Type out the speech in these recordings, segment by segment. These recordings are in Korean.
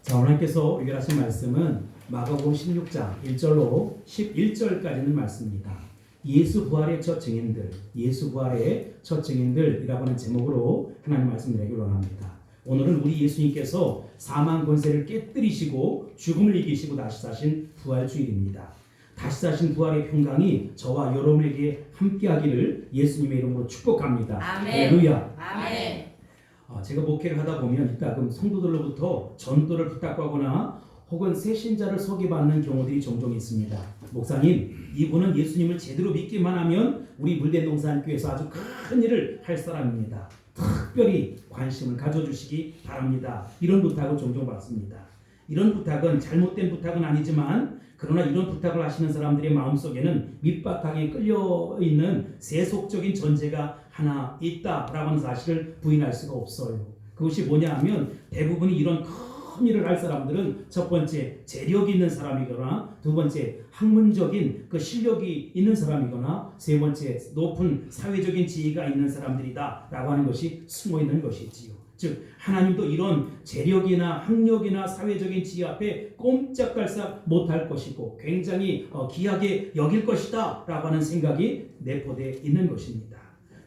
자, 오늘께서 우리가 하신 말씀은 마가복음 16장 1절로 11절까지는 말씀입니다. 예수 부활의 첫 증인들, 예수 부활의 첫 증인들이라고 하는 제목으로 하나님 말씀드리기를 원합니다. 오늘은 우리 예수님께서 사망 권세를 깨뜨리시고 죽음을 이기시고 다시 사신 부활주일입니다. 다시 사신 부활의 평강이 저와 여러분에게 함께하기를 예수님의 이름으로 축복합니다. 아멘. 할렐루야. 아멘. 제가 목회를 하다 보면 이따금 성도들로부터 전도를 부탁하거나 혹은 새신자를 소개받는 경우들이 종종 있습니다. 목사님, 이분은 예수님을 제대로 믿기만 하면 우리 물대동산교회에서 아주 큰 일을 할 사람입니다. 특별히 관심을 가져주시기 바랍니다. 이런 부탁을 종종 받습니다. 이런 부탁은 잘못된 부탁은 아니지만 그러나 이런 부탁을 하시는 사람들의 마음속에는 밑바탕에 끌려있는 세속적인 전제가 하나 있다라고 하는 사실을 부인할 수가 없어요. 그것이 뭐냐 하면 대부분이 이런 큰 일을 할 사람들은 첫 번째 재력이 있는 사람이거나 두 번째 학문적인 그 실력이 있는 사람이거나 세 번째 높은 사회적인 지위가 있는 사람들이다 라고 하는 것이 숨어있는 것이지요. 즉 하나님도 이런 재력이나 학력이나 사회적인 지위 앞에 꼼짝달싹 못할 것이고 굉장히 귀하게 여길 것이다 라고 하는 생각이 내포되어 있는 것입니다.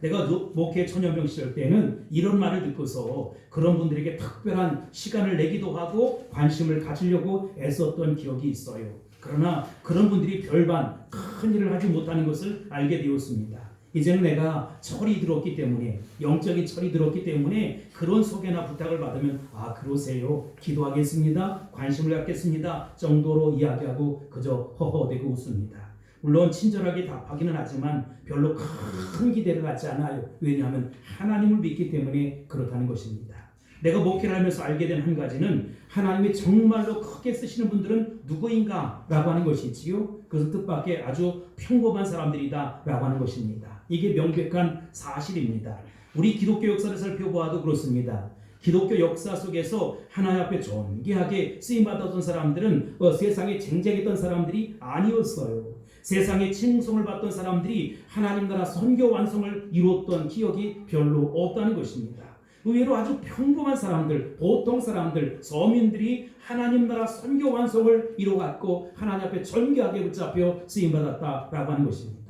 내가 목회 천연병 시절 때는 이런 말을 듣고서 그런 분들에게 특별한 시간을 내기도 하고 관심을 가지려고 애썼던 기억이 있어요. 그러나 그런 분들이 별반 큰 일을 하지 못하는 것을 알게 되었습니다. 이제는 내가 철이 들었기 때문에 영적인 철이 들었기 때문에 그런 소개나 부탁을 받으면 그러세요, 기도하겠습니다, 관심을 갖겠습니다 정도로 이야기하고 그저 허허대고 웃습니다. 물론 친절하게 답하기는 하지만 별로 큰 기대를 갖지 않아요. 왜냐하면 하나님을 믿기 때문에 그렇다는 것입니다. 내가 목회를 하면서 알게 된 한 가지는 하나님이 정말로 크게 쓰시는 분들은 누구인가 라고 하는 것이지요. 그것은 뜻밖의 아주 평범한 사람들이다 라고 하는 것입니다. 이게 명백한 사실입니다. 우리 기독교 역사를 살펴보아도 그렇습니다. 기독교 역사 속에서 하나님 앞에 존귀하게 쓰임받았던 사람들은 세상에 쟁쟁했던 사람들이 아니었어요. 세상에 칭송을 받던 사람들이 하나님 나라 선교 완성을 이뤘던 기억이 별로 없다는 것입니다. 의외로 아주 평범한 사람들, 보통 사람들, 서민들이 하나님 나라 선교 완성을 이뤄갔고 하나님 앞에 존귀하게 붙잡혀 쓰임받았다라고 하는 것입니다.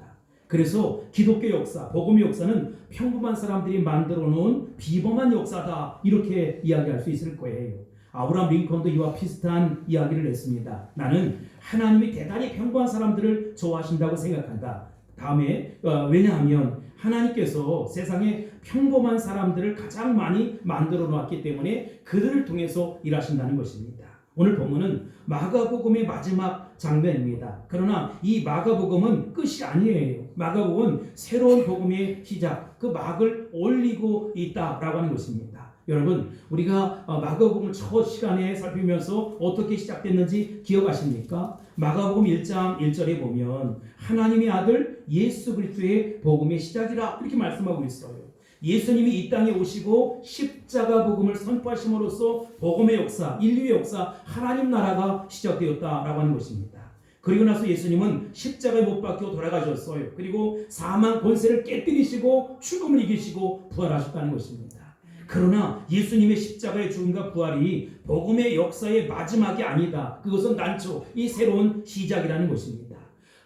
그래서 기독교 역사, 복음의 역사는 평범한 사람들이 만들어 놓은 비범한 역사다 이렇게 이야기할 수 있을 거예요. 아브라함 링컨도 이와 비슷한 이야기를 했습니다. 나는 하나님이 대단히 평범한 사람들을 좋아하신다고 생각한다. 다음에 왜냐하면 하나님께서 세상에 평범한 사람들을 가장 많이 만들어 놓았기 때문에 그들을 통해서 일하신다는 것입니다. 오늘 본문은 마가복음의 마지막 장면입니다. 그러나 이 마가복음은 끝이 아니에요. 마가복음은 새로운 복음의 시작, 그 막을 올리고 있다라고 하는 것입니다. 여러분, 우리가 마가복음을 첫 시간에 살피면서 어떻게 시작됐는지 기억하십니까? 마가복음 1장 1절에 보면 하나님의 아들 예수 그리스도의 복음의 시작이라 이렇게 말씀하고 있어요. 예수님이 이 땅에 오시고 십자가 복음을 선포하심으로써 복음의 역사, 인류의 역사, 하나님 나라가 시작되었다라고 하는 것입니다. 그리고 나서 예수님은 십자가에 못 박혀 돌아가셨어요. 그리고 사망 권세를 깨뜨리시고 죽음을 이기시고 부활하셨다는 것입니다. 그러나 예수님의 십자가의 죽음과 부활이 복음의 역사의 마지막이 아니다. 그것은 난초, 이 새로운 시작이라는 것입니다.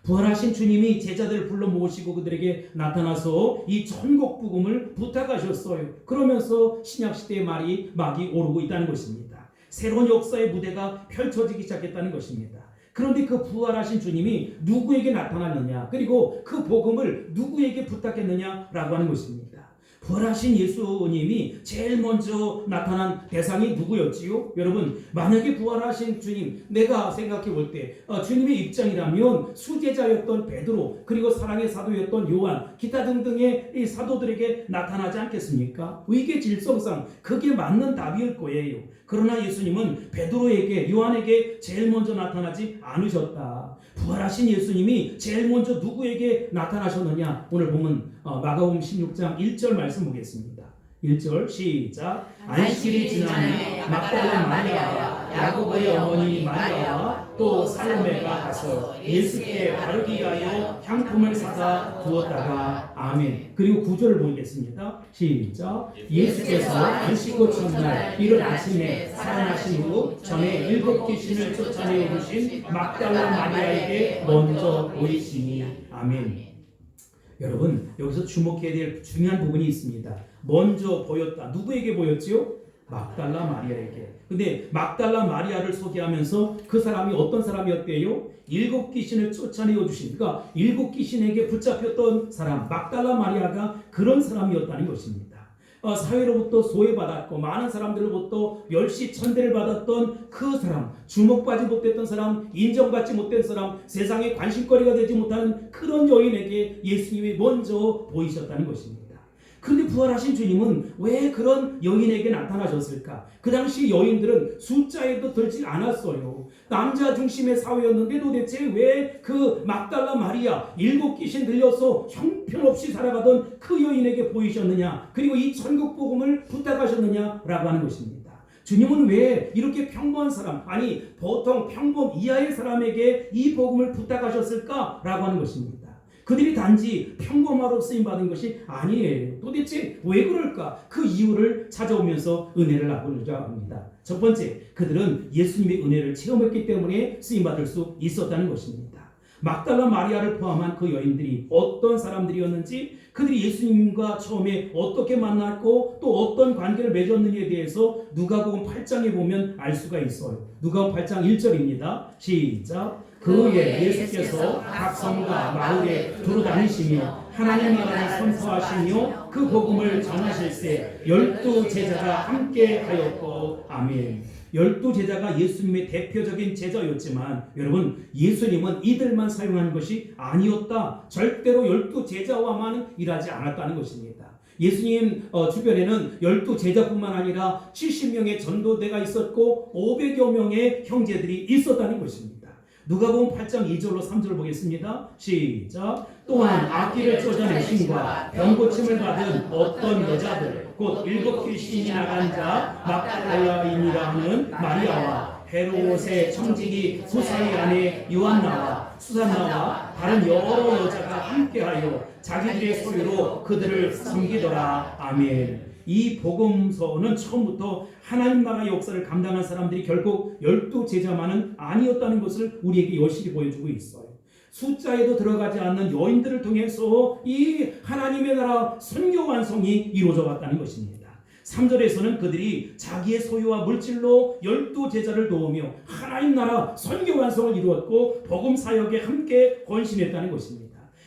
부활하신 주님이 제자들을 불러 모으시고 그들에게 나타나서 이 천국 복음을 부탁하셨어요. 그러면서 신약시대의 막이 오르고 있다는 것입니다. 새로운 역사의 무대가 펼쳐지기 시작했다는 것입니다. 그런데 그 부활하신 주님이 누구에게 나타났느냐, 그리고 그 복음을 누구에게 부탁했느냐라고 하는 것입니다. 부활하신 예수님이 제일 먼저 나타난 대상이 누구였지요? 여러분, 만약에 부활하신 주님, 내가 생각해 볼 때 주님의 입장이라면 수제자였던 베드로, 그리고 사랑의 사도였던 요한, 기타 등등의 이 사도들에게 나타나지 않겠습니까? 위계 질서상 그게 맞는 답일 거예요. 그러나 예수님은 베드로에게, 요한에게 제일 먼저 나타나지 않으셨다. 부활하신 예수님이 제일 먼저 누구에게 나타나셨느냐? 오늘 보면 마가복음 16장 1절 말씀 보겠습니다. 1절 시작. 안식일이 지나니 막달라 마리아와 야고보의 어머니 마리아와 또 살로메가 가서 예수께 바르기 위하여 향품을 사다 두었다가 아멘. 그리고 9절을 보겠습니다. 시작. 예수께서 안식일 첫날 이른 아침에 살아나신 후 전에 7 귀신을 쫓아내어 오신 막달라 마리아에게 먼저 보이시니 아멘. 여러분 여기서 주목해야 될 중요한 부분이 있습니다. 먼저 보였다. 누구에게 보였지요? 막달라 마리아에게. 근데 막달라 마리아를 소개하면서 그 사람이 어떤 사람이었대요? 7 귀신을 쫓아내어 주신, 그러니까 7 귀신에게 붙잡혔던 사람, 막달라 마리아가 그런 사람이었다는 것입니다. 사회로부터 소외받았고 많은 사람들로부터 멸시 천대를 받았던 그 사람, 주목받지 못했던 사람, 인정받지 못된 사람, 세상의 관심거리가 되지 못하는 그런 여인에게 예수님이 먼저 보이셨다는 것입니다. 그런데 부활하신 주님은 왜 그런 여인에게 나타나셨을까? 그 당시 여인들은 숫자에도 들지 않았어요. 남자 중심의 사회였는데 도대체 왜 그 막달라 마리아 7 귀신 들려서 형편없이 살아가던 그 여인에게 보이셨느냐? 그리고 이 천국 복음을 부탁하셨느냐라고 하는 것입니다. 주님은 왜 이렇게 평범한 사람, 아니 보통 평범 이하의 사람에게 이 복음을 부탁하셨을까라고 하는 것입니다. 그들이 단지 평범하로 쓰임받은 것이 아니에요. 도대체 왜 그럴까? 그 이유를 찾아오면서 은혜를 나누고자 합니다. 첫 번째, 그들은 예수님의 은혜를 체험했기 때문에 쓰임받을 수 있었다는 것입니다. 막달라 마리아를 포함한 그 여인들이 어떤 사람들이었는지, 그들이 예수님과 처음에 어떻게 만났고 또 어떤 관계를 맺었느냐에 대해서 누가복음 8장에 보면 알 수가 있어요. 누가복음 8장 1절입니다. 시작. 그후에 예수께서 각 성과 마을에 두루 다니시며 하나님 나라를 선포하시며 그 복음을 전하실세 12 제자가 함께 하였고 아멘. 12 제자가 예수님의 대표적인 제자였지만 여러분, 예수님은 이들만 사용한 것이 아니었다. 절대로 12 제자와만 일하지 않았다는 것입니다. 예수님 주변에는 12 제자뿐만 아니라 70명의 전도대가 있었고 500여 명의 형제들이 있었다는 것입니다. 누가복음 8장 2절로 3절을 보겠습니다. 시작. 또한 악기를 쫓아내신과 병고침을 받은 어떤 여자들 곧 7 귀신이 나간 자 막달라인이라 하는 마리아와 헤롯의 청지기 수사의 아내 요한나와 수산나와 다른 여러 여자가 함께하여 자기들의 소유로 그들을 섬기더라. 아멘. 이 복음서는 처음부터 하나님 나라의 역사를 감당한 사람들이 결국 12 제자만은 아니었다는 것을 우리에게 여실히 보여주고 있어요. 숫자에도 들어가지 않는 여인들을 통해서 이 하나님의 나라 선교 완성이 이루어져 왔다는 것입니다. 3절에서는 그들이 자기의 소유와 물질로 12 제자를 도우며 하나님 나라 선교 완성을 이루었고 복음 사역에 함께 헌신했다는 것입니다.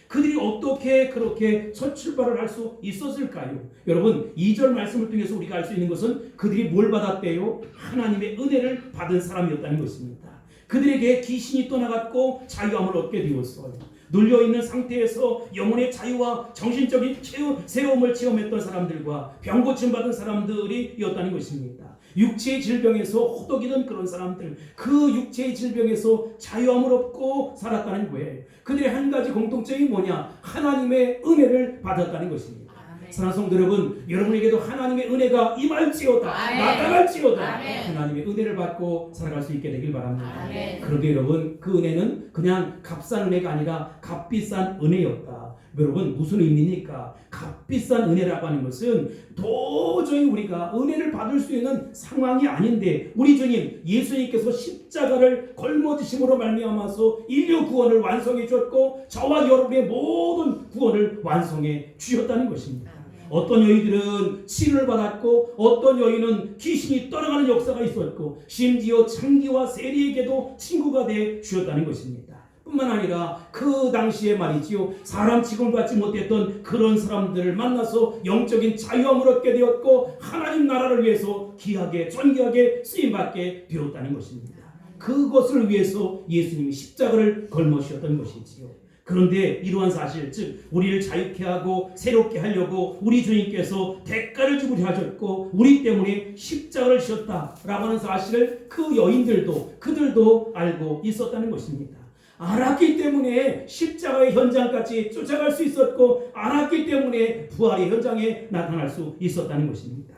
그들이 어떻게 그렇게 첫 출발을 할 수 있었을까요? 여러분, 2절 말씀을 통해서 우리가 알 수 있는 것은 그들이 뭘 받았대요? 하나님의 은혜를 받은 사람이었다는 것입니다. 그들에게 귀신이 떠나갔고 자유함을 얻게 되었어요. 눌려있는 상태에서 영혼의 자유와 정신적인 새로움을 체험했던 사람들과 병고침 받은 사람들이었다는 것입니다. 육체의 질병에서 호덕이던 그런 사람들, 그 육체의 질병에서 자유함을 얻고 살았다는 거예요. 그들의 한 가지 공통점이 뭐냐? 하나님의 은혜를 받았다는 것입니다. 사랑하는 성도 여러분, 여러분에게도 하나님의 은혜가 임할지어다, 나타날지어다, 하나님의 은혜를 받고 살아갈 수 있게 되길 바랍니다. 그런데 여러분, 그 은혜는 그냥 값싼 은혜가 아니라 값비싼 은혜였다. 여러분, 무슨 의미입니까? 값비싼 은혜라고 하는 것은 도저히 우리가 은혜를 받을 수 있는 상황이 아닌데 우리 주님 예수님께서 십자가를 걸머지심으로 말미암아서 인류 구원을 완성해 주었고 저와 여러분의 모든 구원을 완성해 주셨다는 것입니다. 어떤 여인들은 치료를 받았고 어떤 여인은 귀신이 떠나가는 역사가 있었고 심지어 창기와 세리에게도 친구가 돼 주셨다는 것입니다. 뿐만 아니라 그 당시에 말이지요, 사람 취급을 받지 못했던 그런 사람들을 만나서 영적인 자유함을 얻게 되었고 하나님 나라를 위해서 귀하게 존귀하게 쓰임받게 되었다는 것입니다. 그것을 위해서 예수님이 십자가를 걸머셨던 것이지요. 그런데 이러한 사실, 즉 우리를 자유케 하고 새롭게 하려고 우리 주님께서 대가를 지고 하셨고 우리 때문에 십자가를 지셨다라고 하는 사실을 그 여인들도 그들도 알고 있었다는 것입니다. 알았기 때문에 십자가의 현장까지 쫓아갈 수 있었고, 알았기 때문에 부활의 현장에 나타날 수 있었다는 것입니다.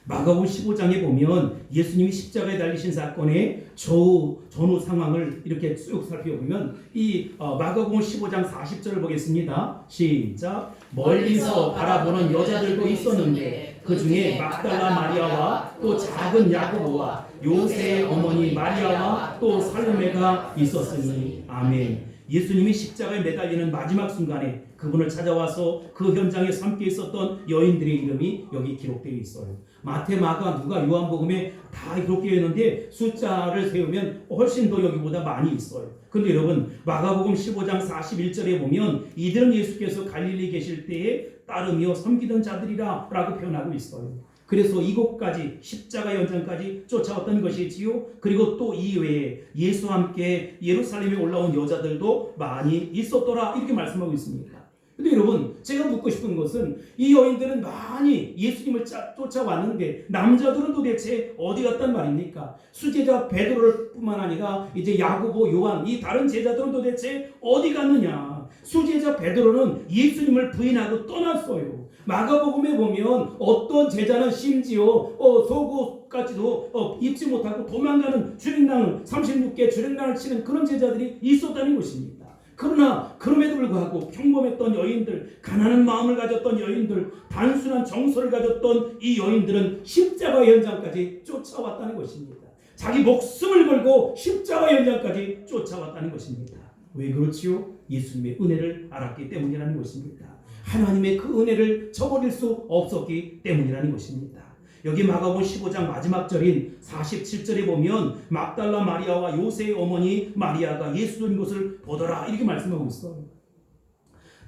마가복음 15장에 보면 예수님이 십자가에 달리신 사건의 전후 상황을 이렇게 쭉 살펴보면 이 마가복음 15장 40절을 보겠습니다. 시작. 멀리서 바라보는 여자들도 있었는데 그 중에 막달라 마리아와 또 작은 야고보와 요새의 어머니 마리아와 또 살로메가 있었으니. 아멘. 예수님이 십자가에 매달리는 마지막 순간에 그분을 찾아와서 그 현장에 함께 있었던 여인들의 이름이 여기 기록되어 있어요. 마태, 마가, 누가, 요한복음에 다 기록되어 있는데 숫자를 세우면 훨씬 더 여기보다 많이 있어요. 근데 여러분, 마가복음 15장 41절에 보면 이들은 예수께서 갈릴리 계실 때에 따르며 섬기던 자들이라 라고 표현하고 있어요. 그래서 이곳까지 십자가 현장까지 쫓아왔던 것이지요. 그리고 또 이외에 예수와 함께 예루살렘에 올라온 여자들도 많이 있었더라 이렇게 말씀하고 있습니다. 근데 여러분, 제가 묻고 싶은 것은 이 여인들은 많이 예수님을 쫓아왔는데 남자들은 도대체 어디 갔단 말입니까? 수제자 베드로를 뿐만 아니라 이제 야고보, 요한 이 다른 제자들은 도대체 어디 갔느냐? 수제자 베드로는 예수님을 부인하고 떠났어요. 마가복음에 보면 어떤 제자는 심지어 속옷까지도 입지 못하고 도망가는 주랭랑을 36개 주랭랑을 치는 그런 제자들이 있었다는 것입니다. 그러나 그럼에도 불구하고 평범했던 여인들, 가난한 마음을 가졌던 여인들, 단순한 정서를 가졌던 이 여인들은 십자가 현장까지 쫓아왔다는 것입니다. 자기 목숨을 걸고 십자가 현장까지 쫓아왔다는 것입니다. 왜 그렇지요? 예수님의 은혜를 알았기 때문이라는 것입니다. 하나님의 그 은혜를 저버릴 수 없었기 때문이라는 것입니다. 여기 마가복음 15장 마지막 절인 47절에 보면 막달라 마리아와 요새의 어머니 마리아가 예수님 것을 보더라 이렇게 말씀하고 있어요.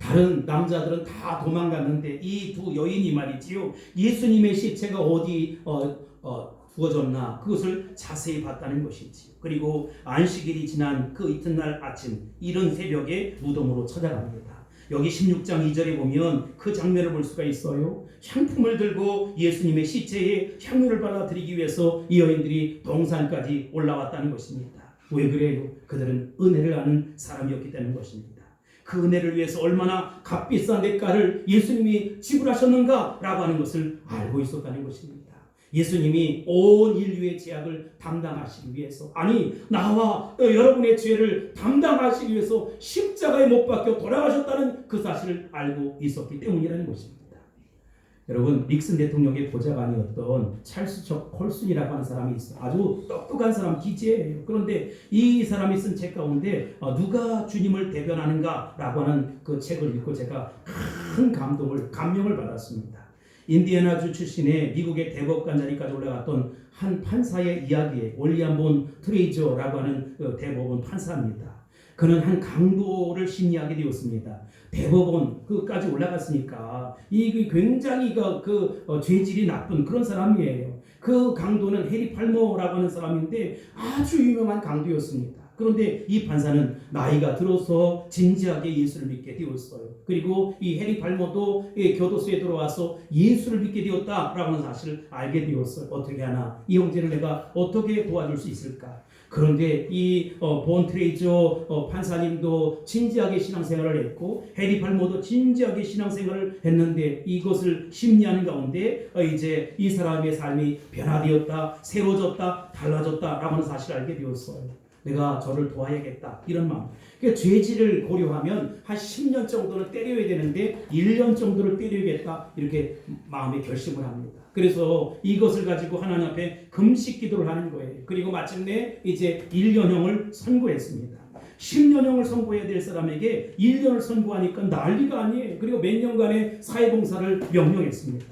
다른 남자들은 다 도망갔는데 이 두 여인이 말이지요, 예수님의 시체가 어디 두어졌나 그것을 자세히 봤다는 것이지. 그리고 안식일이 지난 그 이튿날 아침 이른 새벽에 무덤으로 찾아갑니다. 여기 16장 2절에 보면 그 장면을 볼 수가 있어요. 향품을 들고 예수님의 시체에 향유를 발라드리기 위해서 이 여인들이 동산까지 올라왔다는 것입니다. 왜 그래요? 그들은 은혜를 아는 사람이었기 때문인 것입니다. 그 은혜를 위해서 얼마나 값비싼 대가를 예수님이 지불하셨는가 라고 하는 것을 알고 있었다는 것입니다. 예수님이 온 인류의 죄악을 담당하시기 위해서, 아니 나와 여러분의 죄를 담당하시기 위해서 십자가에 못 박혀 돌아가셨다는 그 사실을 알고 있었기 때문이라는 것입니다. 여러분, 닉슨 대통령의 보좌관이었던 찰스 콜슨이라고 하는 사람이 있어요. 아주 똑똑한 사람, 기재예요. 그런데 이 사람이 쓴 책 가운데 누가 주님을 대변하는가 라고 하는 그 책을 읽고 제가 큰 감명을 받았습니다. 인디애나주 출신의 미국의 대법관 자리까지 올라갔던 한 판사의 이야기에 윌리엄 본 트레이저라고 하는 대법원 판사입니다. 그는 한 강도를 심리하게 되었습니다. 대법원 그까지 올라갔으니까 이 굉장히 죄질이 나쁜 그런 사람이에요. 그 강도는 해리 팔머라고 하는 사람인데 아주 유명한 강도였습니다. 그런데 이 판사는 나이가 들어서 진지하게 예수를 믿게 되었어요. 그리고 이 해리 팔머도 교도소에 들어와서 예수를 믿게 되었다라고 하는 사실을 알게 되었어요. 어떻게 하나? 이 형제를 내가 어떻게 도와줄 수 있을까? 그런데 이 본 트레이저 판사님도 진지하게 신앙생활을 했고 해리 팔머도 진지하게 신앙생활을 했는데 이것을 심리하는 가운데 이제 이 사람의 삶이 변화되었다, 새로워졌다, 달라졌다라고 하는 사실을 알게 되었어요. 내가 저를 도와야겠다 이런 마음. 그러니까 죄질을 고려하면 한 10년 정도는 때려야 되는데 1년 정도를 때려야겠다 이렇게 마음에 결심을 합니다. 그래서 이것을 가지고 하나님 앞에 금식 기도를 하는 거예요. 그리고 마침내 이제 1년형을 선고했습니다. 10년형을 선고해야 될 사람에게 1년을 선고하니까 난리가 아니에요. 그리고 몇 년간의 사회봉사를 명령했습니다.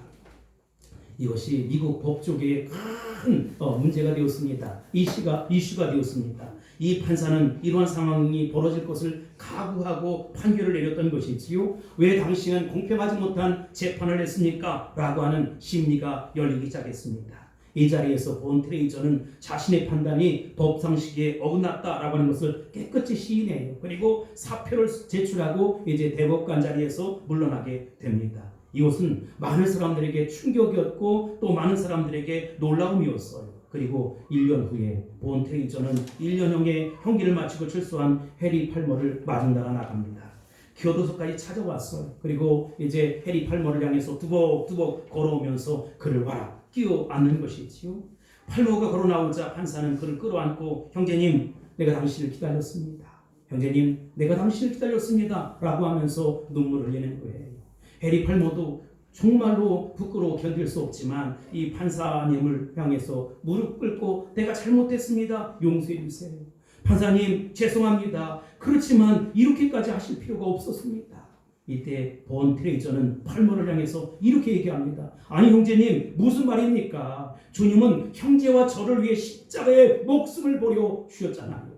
이것이 미국 법조계에 큰 문제가 되었습니다. 이슈가 되었습니다. 이 판사는 이러한 상황이 벌어질 것을 각오하고 판결을 내렸던 것이지요. 왜 당신은 공평하지 못한 재판을 했습니까? 라고 하는 심리가 열리기 시작했습니다. 이 자리에서 본 트레이저는 자신의 판단이 법상식에 어긋났다라고 하는 것을 깨끗이 시인해요. 그리고 사표를 제출하고 이제 대법관 자리에서 물러나게 됩니다. 이것은 많은 사람들에게 충격이었고 또 많은 사람들에게 놀라움이었어요. 그리고 1년 후에 본 트레이저는 1년형의 형기를 마치고 출소한 해리 팔머를 마중나라 나갑니다. 교도소까지 찾아왔어요. 그리고 이제 해리 팔머를 향해서 두벅두벅 걸어오면서 그를 와라 끼워 안는 것이지요. 팔머가 걸어 나오자 판사는 그를 끌어안고 형제님 내가 당신을 기다렸습니다. 형제님 내가 당신을 기다렸습니다 라고 하면서 눈물을 흘리는 거예요. 해리 팔머도 정말로 부끄러워 견딜 수 없지만 이 판사님을 향해서 무릎 꿇고 내가 잘못했습니다. 용서해 주세요. 판사님 죄송합니다. 그렇지만 이렇게까지 하실 필요가 없었습니다. 이때 본 트레이저는 팔머를 향해서 이렇게 얘기합니다. 아니 형제님 무슨 말입니까? 주님은 형제와 저를 위해 십자가에 목숨을 버려 주셨잖아요.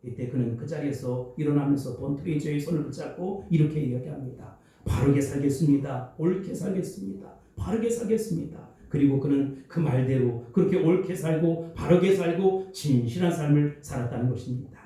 이때 그는 그 자리에서 일어나면서 본 트레이저의 손을 붙잡고 이렇게 이야기합니다. 바르게 살겠습니다. 옳게 살겠습니다. 바르게 살겠습니다. 그리고 그는 그 말대로 그렇게 옳게 살고 바르게 살고 진실한 삶을 살았다는 것입니다.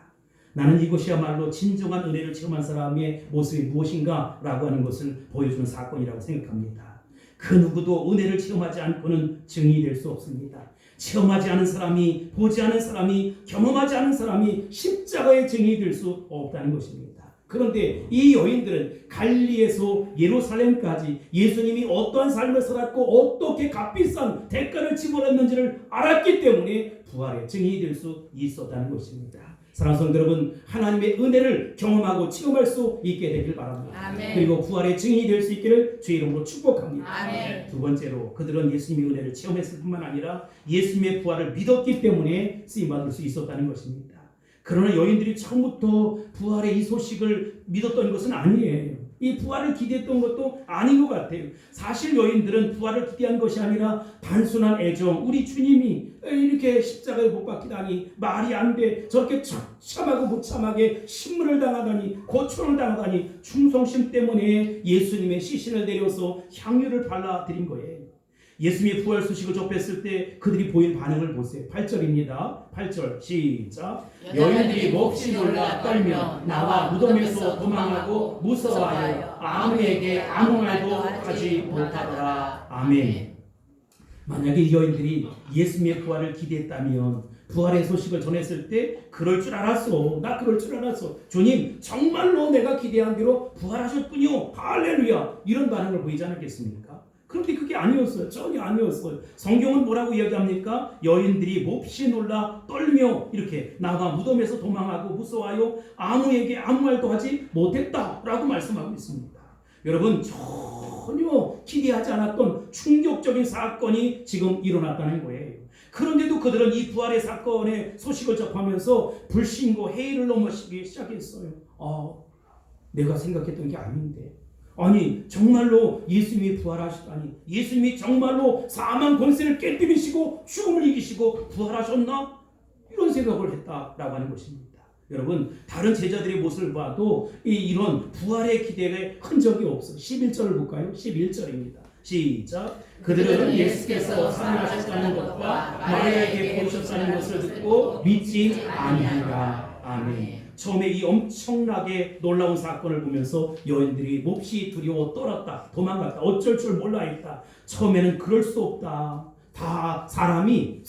나는 이것이야말로 진정한 은혜를 체험한 사람의 모습이 무엇인가 라고 하는 것을 보여주는 사건이라고 생각합니다. 그 누구도 은혜를 체험하지 않고는 증인이 될 수 없습니다. 체험하지 않은 사람이, 보지 않은 사람이, 경험하지 않은 사람이 십자가의 증인이 될 수 없다는 것입니다. 그런데 이 여인들은 갈릴리에서 예루살렘까지 예수님이 어떠한 삶을 살았고 어떻게 값비싼 대가를 지불했는지를 알았기 때문에 부활의 증인이 될 수 있었다는 것입니다. 사랑하는 성도 여러분, 하나님의 은혜를 경험하고 체험할 수 있게 되길 바랍니다. 아멘. 그리고 부활의 증인이 될 수 있기를 주의 이름으로 축복합니다. 아멘. 두 번째로 그들은 예수님의 은혜를 체험했을 뿐만 아니라 예수님의 부활을 믿었기 때문에 쓰임받을 수 있었다는 것입니다. 그러나 여인들이 처음부터 부활의 이 소식을 믿었던 것은 아니에요. 이 부활을 기대했던 것도 아닌 것 같아요. 사실 여인들은 부활을 기대한 것이 아니라 단순한 애정, 우리 주님이 이렇게 십자가에 못 박히다니 말이 안 돼, 저렇게 처참하고 무참하게 신문을 당하다니 고초를 당하다니 충성심 때문에 예수님의 시신을 내려서 향유를 발라드린 거예요. 예수님의 부활 소식을 접했을 때 그들이 보인 반응을 보세요. 8절입니다. 8절 시작. 여인들이 몹시 놀라 떨며 나와 무덤에서 도망하고 무서워하여 아무에게 아무 말도 하지 못하더라. 아멘. 만약에 이 여인들이 예수님의 부활을 기대했다면 부활의 소식을 전했을 때 그럴 줄 알았어. 나 그럴 줄 알았어. 주님 정말로 내가 기대한 대로 부활하셨군요. 할렐루야. 이런 반응을 보이지 않았겠습니까? 그런데 그게 아니었어요. 전혀 아니었어요. 성경은 뭐라고 이야기합니까? 여인들이 몹시 놀라 떨며 이렇게 나가 무덤에서 도망하고 무서워하여 아무에게 아무 말도 하지 못했다라고 말씀하고 있습니다. 여러분 전혀 기대하지 않았던 충격적인 사건이 지금 일어났다는 거예요. 그런데도 그들은 이 부활의 사건의 소식을 접하면서 불신고 회의를 넘어서기 시작했어요. 내가 생각했던 게 아닌데, 아니 정말로 예수님이 부활하시다니, 예수님이 정말로 사망 권세를 깨뜨리시고 죽음을 이기시고 부활하셨나? 이런 생각을 했다라고 하는 것입니다. 여러분 다른 제자들의 모습을 봐도 이런 부활의 기대에 흔적이 없어요. 11절을 볼까요? 11절입니다. 시작. 그들은 예수께서 살아나셨다는 것과 마리아에게 보이셨다는 것을 듣고 믿지 아니하니라. 아멘. 처음에 이 엄청나게 놀라운 사건을 보면서 여인들이 몹시 두려워 떨었다, 도망갔다, 어쩔 줄 몰라 했다. 처음에는 그럴 수 없다, 다 사람이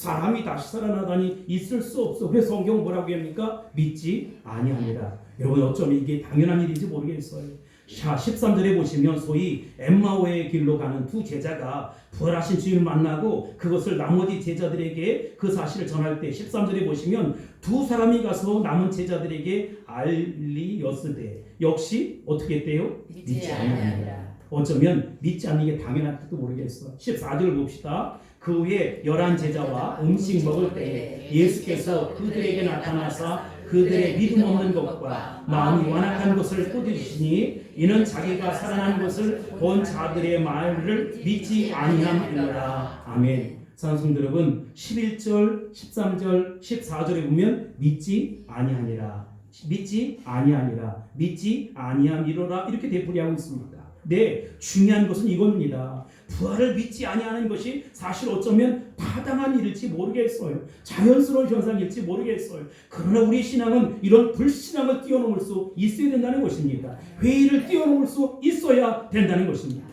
다시 살아나다니 있을 수 없어. 그래서 성경은 뭐라고 합니까? 믿지 아니하니라. 여러분 어쩌면 이게 당연한 일인지 모르겠어요. 자, 13절에 보시면 소위 엠마오의 길로 가는 두 제자가 부활하신 주님을 만나고 그것을 나머지 제자들에게 그 사실을 전할 때 13절에 보시면 두 사람이 가서 남은 제자들에게 알리었으되 역시 어떻게 했대요? 믿지 아니하니라. 어쩌면 믿지 않는 게 당연할지도 모르겠어. 14절 봅시다. 그 후에 11제자와 음식 먹을 때 예수께서 그들에게 나타나사 그들의 믿음 없는 것과 마음이 완악한 것을 꾸짖으시니 이는 자기가 살아난 것을 본 자들의 말을 믿지 아니함이니라. 아멘. 사랑하는 성도 여러분, 11절, 13절, 14절에 보면 믿지 아니하니라, 믿지 아니하니라, 믿지 아니함이로라 이렇게 되풀이하고 있습니다. 네, 중요한 것은 이겁니다. 부활을 믿지 아니하는 것이 사실 어쩌면 타당한 일일지 모르겠어요. 자연스러운 현상일지 모르겠어요. 그러나 우리 신앙은 이런 불신앙을 뛰어넘을 수 있어야 된다는 것입니다. 회의를 뛰어넘을 수 있어야 된다는 것입니다.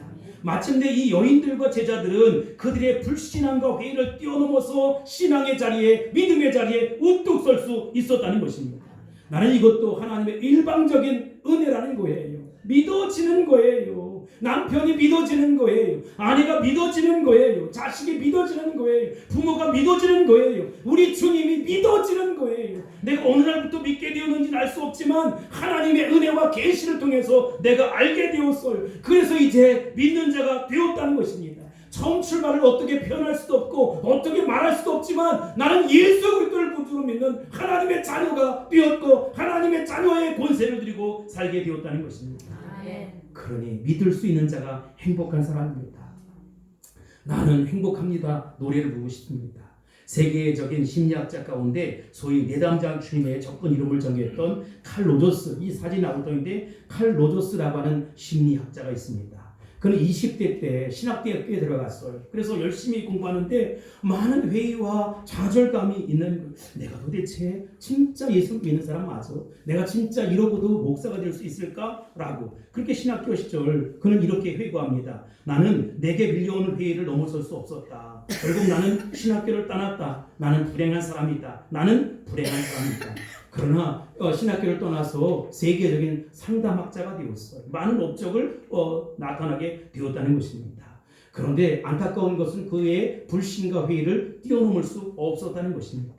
마침내 이 여인들과 제자들은 그들의 불신앙과 회의를 뛰어넘어서 신앙의 자리에, 믿음의 자리에 우뚝 설 수 있었다는 것입니다. 나는 이것도 하나님의 일방적인 은혜라는 거예요. 믿어지는 거예요. 남편이 믿어지는 거예요. 아내가 믿어지는 거예요. 자식이 믿어지는 거예요. 부모가 믿어지는 거예요. 우리 주님이 믿어지는 거예요. 내가 어느 날부터 믿게 되었는지는 알 수 없지만 하나님의 은혜와 계시를 통해서 내가 알게 되었어요. 그래서 이제 믿는 자가 되었다는 것입니다. 처음 출발을 어떻게 표현할 수도 없고 어떻게 말할 수도 없지만 나는 예수 그리스도를 구주로 믿는 하나님의 자녀가 되었고 하나님의 자녀의 권세를 드리고 살게 되었다는 것입니다. 그러니 믿을 수 있는 자가 행복한 사람입니다. 나는 행복합니다. 노래를 부르고 싶습니다. 세계적인 심리학자 가운데 소위 내담장 주님의 접근 이름을 정했던 칼 로저스, 이 사진 나올 터인데 칼 로저스라고 하는 심리학자가 있습니다. 그는 20대 때 신학대학교에 들어갔어요. 그래서 열심히 공부하는데 많은 회의와 좌절감이 있는 거예요. 내가 도대체 진짜 예수 믿는 사람 맞아? 내가 진짜 이러고도 목사가 될 수 있을까? 라고 그렇게 신학교 시절 그는 이렇게 회고합니다. 나는 내게 밀려오는 회의를 넘어설 수 없었다. 결국 나는 신학교를 떠났다. 나는 불행한 사람이다. 나는 불행한 사람이다. 그러나 신학교를 떠나서 세계적인 상담학자가 되었어요. 많은 업적을 나타나게 되었다는 것입니다. 그런데 안타까운 것은 그의 불신과 회의를 뛰어넘을 수 없었다는 것입니다.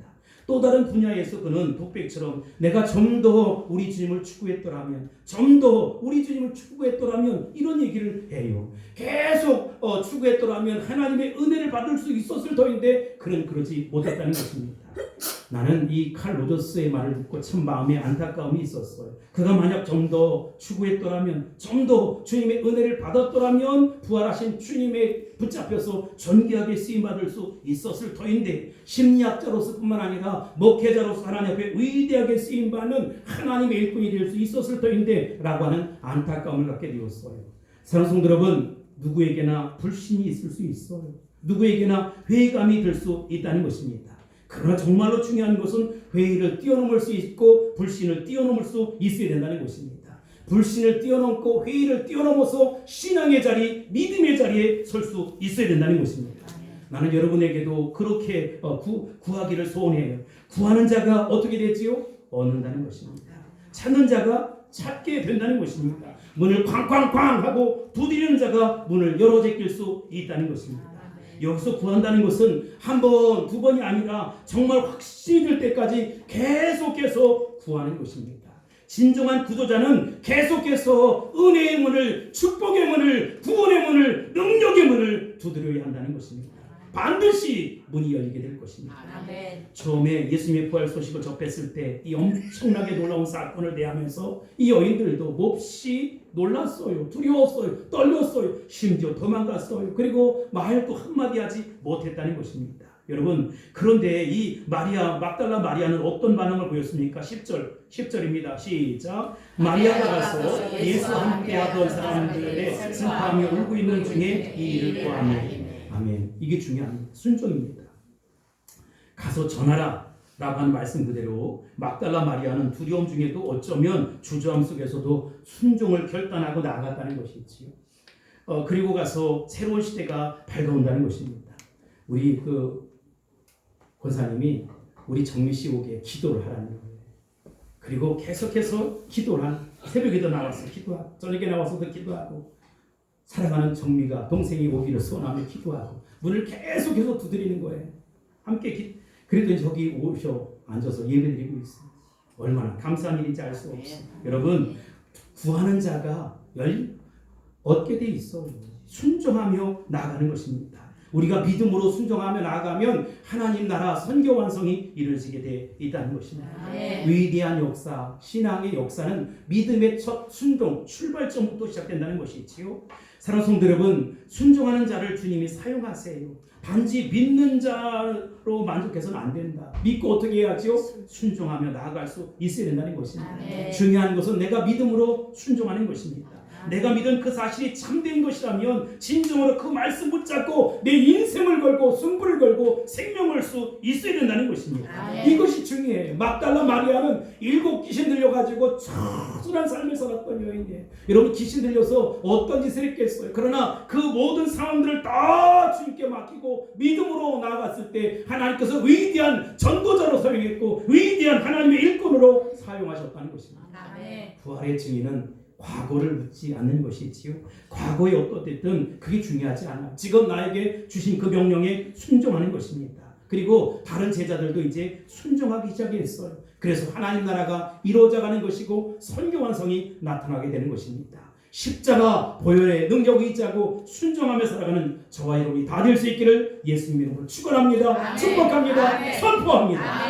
또 다른 분야에서 그는 독백처럼 내가 좀 더 우리 주님을 추구했더라면, 좀 더 우리 주님을 추구했더라면 이런 얘기를 해요. 계속 추구했더라면 하나님의 은혜를 받을 수 있었을 터인데 그는 그러지 못했다는 것입니다. 나는 이 칼 로저스의 말을 듣고 참 마음에 안타까움이 있었어요. 그가 만약 좀 더 추구했더라면, 좀 더 주님의 은혜를 받았더라면 부활하신 주님의 붙잡혀서 존귀하게 쓰임받을 수 있었을 터인데 심리학자로서뿐만 아니라 목회자로서 하나님 앞에 위대하게 쓰임받는 하나님의 일꾼이 될 수 있었을 터인데 라고 하는 안타까움을 갖게 되었어요. 사랑하는 성도 여러분, 누구에게나 불신이 있을 수 있어요. 누구에게나 회의감이 들 수 있다는 것입니다. 그러나 정말로 중요한 것은 회의를 뛰어넘을 수 있고 불신을 뛰어넘을 수 있어야 된다는 것입니다. 불신을 뛰어넘고 회의를 뛰어넘어서 신앙의 자리, 믿음의 자리에 설 수 있어야 된다는 것입니다. 나는 여러분에게도 그렇게 구하기를 소원해요. 구하는 자가 어떻게 되지요? 얻는다는 것입니다. 찾는 자가 찾게 된다는 것입니다. 문을 쾅쾅쾅 하고 두드리는 자가 문을 열어 제낄 수 있다는 것입니다. 여기서 구한다는 것은 한 번, 두 번이 아니라 정말 확신이 들 때까지 계속해서 구하는 것입니다. 진정한 구도자는 계속해서 은혜의 문을, 축복의 문을, 구원의 문을, 능력의 문을 두드려야 한다는 것입니다. 반드시 문이 열리게 될 것입니다. 아멘. 처음에 예수님의 부활 소식을 접했을 때 이 엄청나게 놀라운 사건을 대하면서 이 여인들도 몹시 놀랐어요. 두려웠어요. 떨렸어요. 심지어 도망갔어요. 그리고 말도 한마디 하지 못했다는 것입니다. 여러분, 그런데 이 마리아, 막달라 마리아는 어떤 반응을 보였습니까? 10절입니다. 시작. 마리아가 가서 예수와 함께 하던 사람들의 슬퍼하며 울고 있는 중에 이 일을 보았네. 아멘. 이게 중요합니다. 순종입니다. 가서 전하라 라고 하는 말씀 그대로 막달라 마리아는 두려움 중에도 어쩌면 주저함 속에서도 순종을 결단하고 나아갔다는 것이지요. 그리고 가서 새로운 시대가 밝아온다는 것입니다. 우리 권사님이 우리 정미 씨 오게 기도를 하라는 거예요. 그리고 계속해서 기도를 새벽에도 나와서 기도하고 저녁에 나와서도 기도하고 사랑하는 정미가 동생이 오기를 소원하며 기도하고 문을 계속해서 두드리는 거예요. 함께 그랬더니 저기 오셔 앉아서 예배드리고 있어요. 얼마나 감사한 일인지 알 수 없어요. 여러분, 구하는 자가 얻게 돼 있어요. 순종하며 나아가는 것입니다. 우리가 믿음으로 순종하며 나아가면 하나님 나라 선교 완성이 이루어지게 돼 있다는 것입니다. 위대한 역사, 신앙의 역사는 믿음의 첫 순종, 출발점부터 시작된다는 것이지요. 사랑하는 성도 여러분, 순종하는 자를 주님이 사용하세요. 단지 믿는 자로 만족해서는 안 된다. 믿고 어떻게 해야죠? 순종하며 나아갈 수 있어야 된다는 것입니다. 중요한 것은 내가 믿음으로 순종하는 것입니다. 내가 믿은 그 사실이 참된 것이라면 진정으로 그 말씀 붙잡고 내 인생을 걸고 승부를 걸고 생명을 수 있어야 된다는 것입니다. 이것이 중요해요. 막달라 마리아는 7 귀신 들려가지고 처절한 삶을 살았던 여인이에요. 여러분 귀신 들려서 어떤 짓을 했겠어요. 그러나 그 모든 상황들을 다 주님께 맡기고 믿음으로 나아갔을 때 하나님께서 위대한 전도자로 사용했고 위대한 하나님의 일꾼으로 사용하셨다는 것입니다. 부활의 증인은 과거를 묻지 않는 것이지요. 과거에 어떻든 그게 중요하지 않아. 지금 나에게 주신 그 명령에 순종하는 것입니다. 그리고 다른 제자들도 이제 순종하기 시작했어요. 그래서 하나님 나라가 이루어져가는 것이고 선교 완성이 나타나게 되는 것입니다. 십자가 보혈의 능력을 의지하고 순종하며 살아가는 저와 여러분이 다 될 수 있기를 예수님 이름으로 축원합니다. 축복합니다. 선포합니다.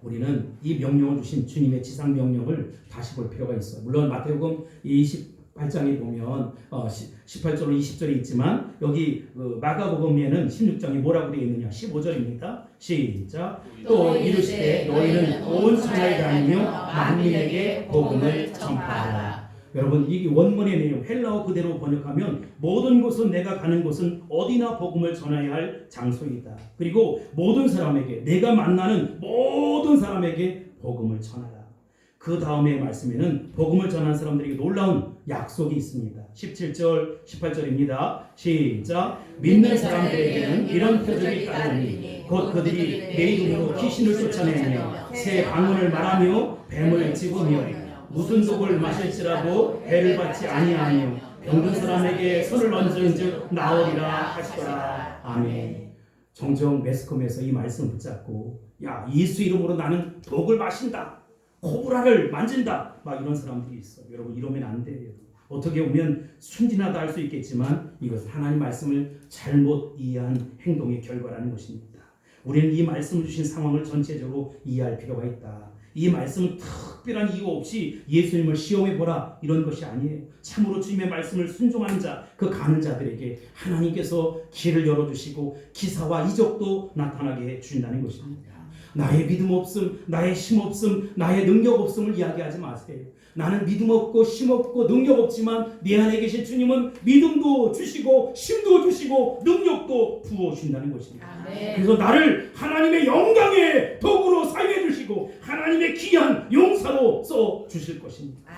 우리는 이 명령을 주신 주님의 지상 명령을 다시 볼 필요가 있어요. 물론 마태복음 28장에 보면 18절로 20절이 있지만 여기 마가복음에는 16장에 뭐라고 되어 있느냐 15절입니다. 시작. 또 이르시되 너희는 온 천하에 다니며 만민에게 복음을 전파하라. 여러분 이 원문의 내용 헬라어 그대로 번역하면 모든 곳은 내가 가는 곳은 어디나 복음을 전해야 할 장소이다. 그리고 모든 사람에게 내가 만나는 모든 사람에게 복음을 전하라. 그 다음의 말씀에는 복음을 전한 사람들에게 놀라운 약속이 있습니다. 17절 18절입니다. 시작. 믿는 사람들에게는 이런 표적이 따르니 곧 그들이 내 이름으로 귀신을 쫓아내며 새 방언을 말하며 뱀을 집으며 무슨 독을 마실지라도 해를 받지 아니하며 병든 사람에게 손을 얹은즉 나으리라 하시더라. 아멘. 종종 매스컴에서 이 말씀 붙잡고 야 예수 이름으로 나는 독을 마신다, 코브라를 만진다, 막 이런 사람들이 있어요. 여러분 이러면 안 돼요. 어떻게 보면 순진하다 할 수 있겠지만 이것은 하나님 말씀을 잘못 이해한 행동의 결과라는 것입니다. 우리는 이 말씀 주신 상황을 전체적으로 이해할 필요가 있다. 이 말씀은 특별한 이유 없이 예수님을 시험해보라 이런 것이 아니에요. 참으로 주님의 말씀을 순종하는 자, 그 가는 자들에게 하나님께서 길을 열어주시고 기사와 이적도 나타나게 해주신다는 것입니다. 나의 믿음 없음, 나의 힘 없음, 나의 능력 없음을 이야기하지 마세요. 나는 믿음 없고 힘 없고 능력 없지만 내 안에 계신 주님은 믿음도 주시고 힘도 주시고 능력도 부어주신다는 것입니다. 그래서 나를 하나님의 영광의 도구로 사용해 주시고 하나님의 귀한 용사로 써 주실 것입니다.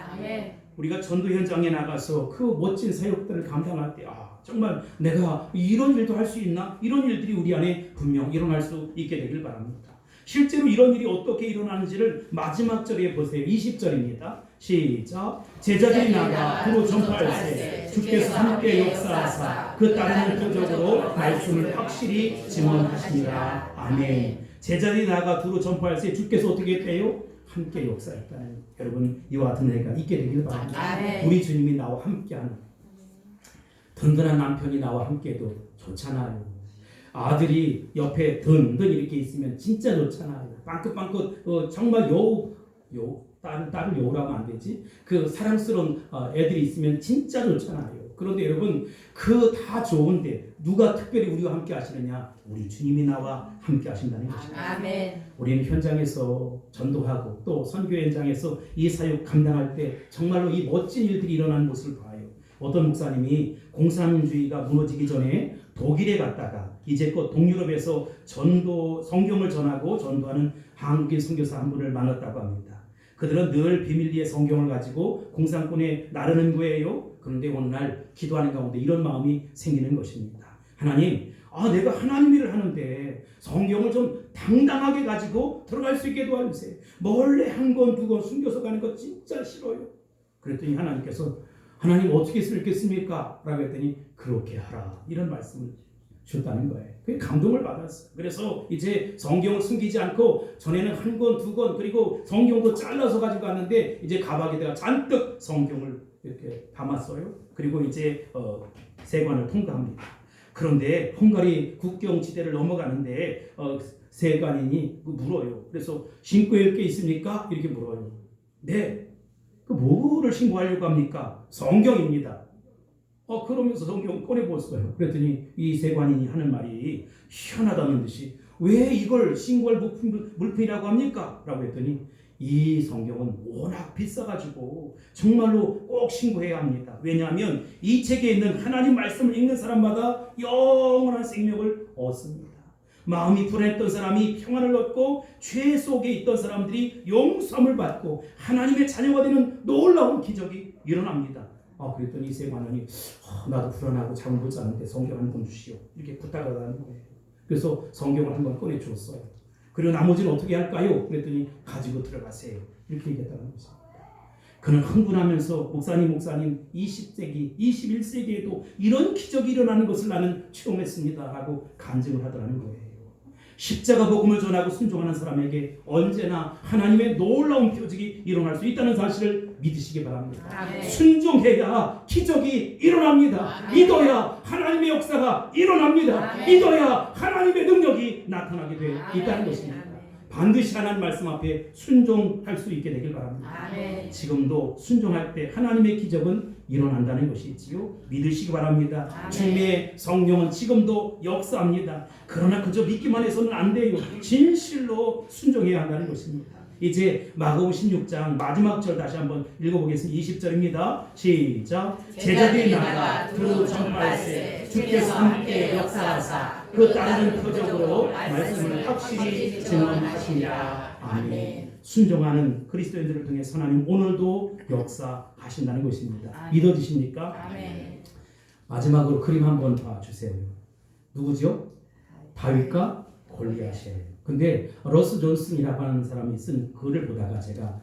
우리가 전도 현장에 나가서 그 멋진 사역들을 감당할 때 정말 내가 이런 일도 할 수 있나? 이런 일들이 우리 안에 분명 일어날 수 있게 되길 바랍니다. 실제로 이런 일이 어떻게 일어나는지를 마지막 절에 보세요. 20절입니다. 시작. 제자들이 나가 두루 전파할세 주께서 함께 역사하사 그 따르는 표적으로 말씀을 확실히 증언하시니라. 아멘. 제자들이 나가 두루 전파할세 주께서 어떻게 했대요? 함께 역사했다는. 여러분 이와 같은 애가 있게 되길 바랍니다. 아멘. 우리 주님이 나와 함께하는 든든한 남편이 나와 함께도 좋잖아요. 아들이 옆에 든든 이렇게 있으면 진짜 좋잖아요. 빵긋빵긋 정말 딸을 여우라고 하면 안 되지. 그 사랑스러운 애들이 있으면 진짜 좋잖아요. 그런데 여러분 그 다 좋은데 누가 특별히 우리와 함께 하시느냐? 우리 주님이 나와 함께 하신다는 것입니다. 아멘. 우리는 현장에서 전도하고 또 선교 현장에서 이 사역 감당할 때 정말로 이 멋진 일들이 일어나는 모습을 봐요. 어떤 목사님이 공산주의가 무너지기 전에 독일에 갔다가 이제껏 동유럽에서 성경을 전하고 전도하는 한국인 선교사 한 분을 만났다고 합니다. 그들은 늘 비밀리에 성경을 가지고 공산권에 나르는 거예요. 그런데 어느 날 기도하는 가운데 이런 마음이 생기는 것입니다. 하나님, 내가 하나님 일을 하는데 성경을 좀 당당하게 가지고 들어갈 수 있게 도와주세요. 몰래 한 권, 두 권 숨겨서 가는 거 진짜 싫어요. 그랬더니 하나님께서 하나님 어떻게 쓰겠습니까? 라고 했더니 그렇게 하라. 이런 말씀을 주셨다는 거예요. 그게 감동을 받았어요. 그래서 이제 성경을 숨기지 않고 전에는 한 권, 두 권 그리고 성경도 잘라서 가지고 갔는데 이제 가방에다가 잔뜩 성경을 이렇게 담았어요. 그리고 이제 세관을 통과합니다. 그런데 헝가리 국경 지대를 넘어가는데 세관인이 물어요. 그래서 신고 읽게 있습니까? 이렇게 물어요. 네. 그 뭐를 신고하려고 합니까? 성경입니다. 그러면서 성경 꺼내보았어요. 그랬더니 이 세관인이 하는 말이 희한하다는 듯이 왜 이걸 신고할 물품이라고 합니까? 라고 했더니 이 성경은 워낙 비싸가지고 정말로 꼭 신고해야 합니다. 왜냐하면 이 책에 있는 하나님 말씀을 읽는 사람마다 영원한 생명을 얻습니다. 마음이 불안했던 사람이 평안을 얻고 죄 속에 있던 사람들이 용서함을 받고 하나님의 자녀가 되는 놀라운 기적이 일어납니다. 그랬더니 세관원이 나도 불안하고 잠을 못 자는데 성경 한 권 주시오 이렇게 부탁을 하는 거예요. 그래서 성경을 한 권 꺼내주었어요. 그리고 나머지는 어떻게 할까요? 그랬더니 가지고 들어가세요 이렇게 얘기했다는 것입니다. 그는 흥분하면서 목사님 20세기 21세기에도 이런 기적이 일어나는 것을 나는 체험했습니다 라고 간증을 하더라는 거예요. 십자가 복음을 전하고 순종하는 사람에게 언제나 하나님의 놀라운 표적이 일어날 수 있다는 사실을 믿으시기 바랍니다. 아멘. 순종해야 기적이 일어납니다. 아멘. 믿어야 하나님의 역사가 일어납니다. 아멘. 믿어야 하나님의 능력이 나타나게 돼 있다는 아멘. 것입니다. 반드시 하나님 말씀 앞에 순종할 수 있게 되길 바랍니다. 아멘. 지금도 순종할 때 하나님의 기적은 일어난다는 것이지요. 믿으시기 바랍니다. 아멘. 주님의 성령은 지금도 역사합니다. 그러나 그저 믿기만 해서는 안 돼요. 진실로 순종해야 한다는 것입니다. 이제 마가복음 16장 마지막 절 다시 한번 읽어보겠습니다. 20절입니다. 시작. 제자들이 나가 두루 전파할세 주께서 함께 역사하사 그 따르는 표적으로 말씀을 확실히 증언하시니라. 아멘. 순종하는 그리스도인들을 통해 하나님 오늘도 역사하신다는 것입니다. 아멘. 믿어지십니까? 아멘. 마지막으로 그림 한번 봐주세요. 누구죠? 다윗과 골리앗이에요. 근데 러스 존슨이라고 하는 사람이 쓴 글을 보다가 제가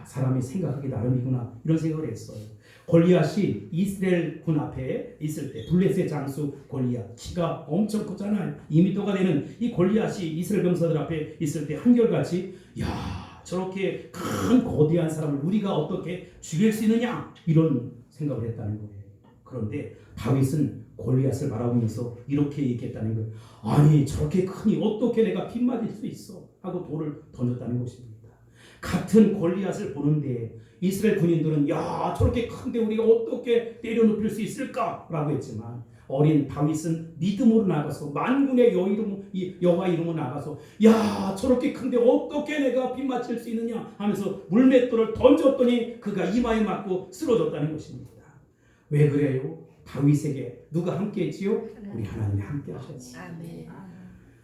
사람이 생각하기 나름이구나 이런 생각을 했어요. 골리앗이 이스라엘 군 앞에 있을 때 블레셋 장수 골리앗 키가 엄청 컸잖아요. 2m가 되는 이 골리앗이 이스라엘 병사들 앞에 있을 때 한결같이 저렇게 큰 거대한 사람을 우리가 어떻게 죽일 수 있느냐 이런 생각을 했다는 거예요. 그런데 다윗은 골리앗을 바라보면서 이렇게 얘기했다는 거예요. 아니 저렇게 크니 어떻게 내가 빗 맞을 수 있어 하고 돌을 던졌다는 것입니다. 같은 골리앗을 보는데 이스라엘 군인들은 저렇게 큰데 우리가 어떻게 때려눕힐 수 있을까 라고 했지만 어린 다윗은 믿음으로 나가서 만군의 여호와 이름으로 나가서 저렇게 큰데 어떻게 내가 빗 맞힐 수 있느냐 하면서 물맷돌을 던졌더니 그가 이마에 맞고 쓰러졌다는 것입니다. 왜 그래요? 다윗에게 누가 함께 했지요? 우리 하나님이 함께 하셨어요. 아멘.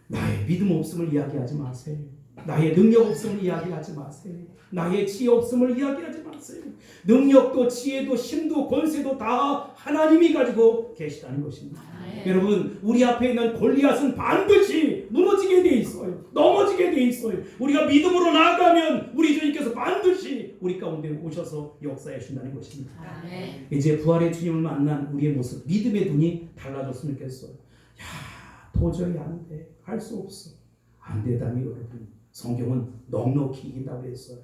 나의 믿음 없음을 이야기하지 마세요. 나의 능력 없음을 이야기하지 마세요. 나의 지혜 없음을 이야기하지 마세요. 능력도 지혜도 힘도 권세도 다 하나님이 가지고 계시다는 것입니다. 아멘. 여러분 우리 앞에 있는 골리앗은 반드시 무너지게 돼 있어요. 넘어지게 돼 있어요. 우리가 믿음으로 나아가면 우리 주님께서 반드시 우리 가운데 오셔서 역사해 주신다는 것입니다. 아멘. 이제 부활의 주님을 만난 우리의 모습 믿음의 눈이 달라졌으면 좋겠어요. 도저히 안 돼. 할 수 없어. 안 되다니 여러분. 성경은 넉넉히 이긴다고 했어요.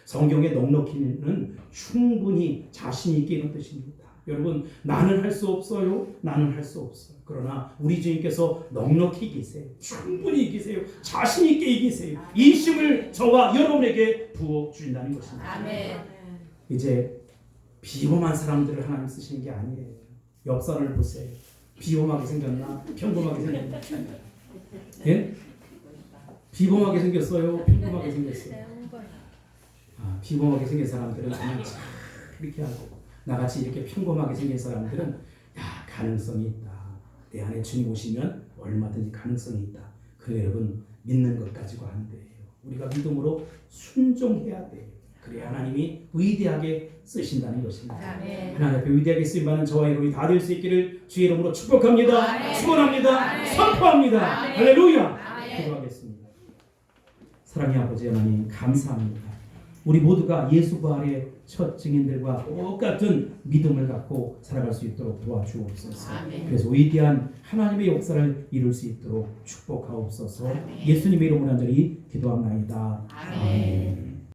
성경의 넉넉히는 충분히 자신 있게 이런 뜻입니다. 여러분 나는 할 수 없어요. 나는 할 수 없어요. 그러나 우리 주님께서 넉넉히 이기세요. 충분히 이기세요. 자신 있게 이기세요. 이 힘을 저와 여러분에게 부어 주신다는 것입니다. 아멘. 이제 비범한 사람들을 하나님 쓰시는 게 아니에요. 옆 사람을 보세요. 비범하게 생겼나? 평범하게 생겼나? 예? 비범하게 생겼어요? 평범하게 생겼어요? 비범하게 생긴 사람들은 그냥 이렇게 하고 나같이 이렇게 평범하게 생긴 사람들은 가능성이 있다. 내 안에 주님 오시면 얼마든지 가능성이 있다. 그래 여러분 믿는 것 가지고 안 돼요. 우리가 믿음으로 순종해야 돼요. 그래야 하나님이 위대하게 쓰신다는 것입니다. 아멘. 하나님 앞에 위대하게 쓰임받는 저와 여러분이 다 될 수 있기를 주의 이름으로 축복합니다. 아멘. 축원합니다. 아멘. 선포합니다. 아멘. 할렐루야. 아멘. 기도하겠습니다. 사랑의 아버지 하나님 감사합니다. 우리 모두가 예수 부활의 첫 증인들과 똑같은 믿음을 갖고 살아갈 수 있도록 도와주옵소서. 아멘. 그래서 위대한 하나님의 역사를 이룰 수 있도록 축복하옵소서. 아멘. 예수님의 이름으로 간절히 기도합나이다. 아멘.